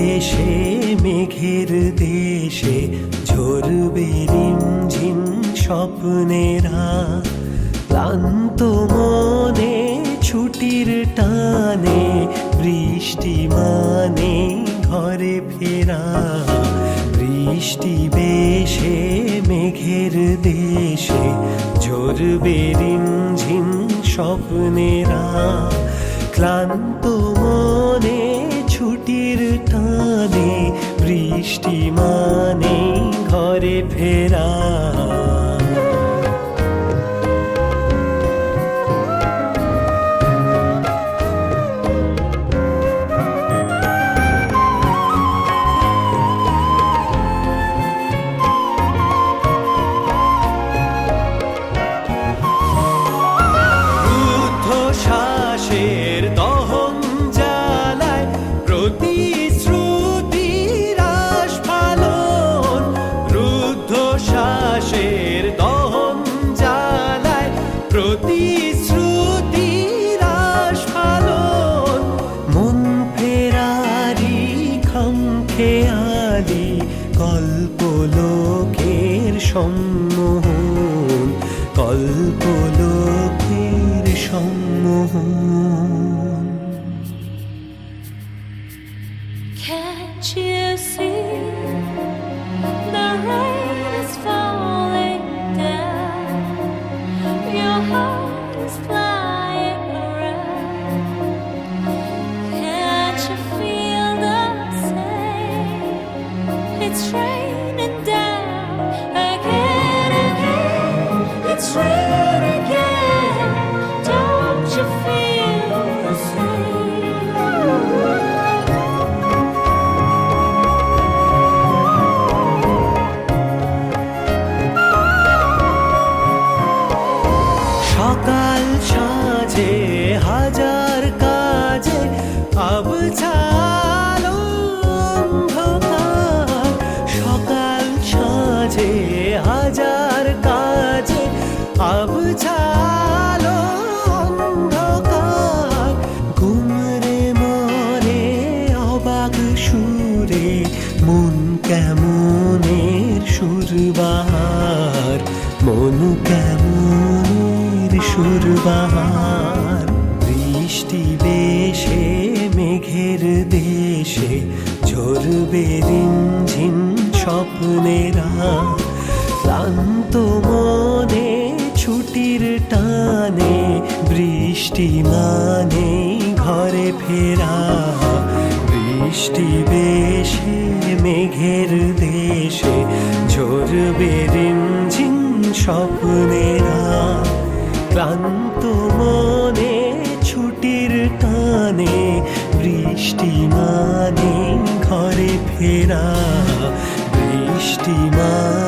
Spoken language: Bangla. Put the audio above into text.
বেশে মেঘের দেশে ঝরবে রিমঝিম স্বপ্নেরা, ক্লান্ত মনে ছুটির টানে বৃষ্টি মানে ঘরে ফেরা। বৃষ্টি বেশে মেঘের দেশে ঝরবে রিমঝিম স্বপ্নেরা, ক্লান্ত মনে ছুটির টানে বৃষ্টি মানে ঘরে ফেরা। শ্বাসের দহন জ্বালায় প্রতিশ্রুতির আস্ফালন, রুদ্ধ শ্বাসের দহন জ্বালায় প্রতিশ্রুতির আস্ফালন। মন ফেরারি খামখেয়ালি কল্পলোকের সম্মোহন, কল্পলোকের সম্মোহন। Can't you see the rain is falling down, your heart is flying around? Can't you feel the same? It's raining down again, again. It's raining again. Don't you feel the same? সকাল সাজে হাজার কাজে আবছালো অন্ধকার, সকাল সাজে হাজার কাজে আবছালো অন্ধকার। গুমরে মরে অবাক সুরে মন কেমনের সুরবাহার, মন কেমনের সুরবাহার। বৃষ্টি বেশে মেঘের দেশে ঝরবে রিমঝিম স্বপ্নেরা, ক্লান্ত মনে ছুটির টানে বৃষ্টি মানে ঘরে ফেরা। বৃষ্টি বেশে মেঘের দেশে ঝরবে রিমঝিম স্বপ্নেরা, ক্লান্ত মনে ছুটির টানে বৃষ্টি মানে ঘরে ফেরা। বৃষ্টি মানে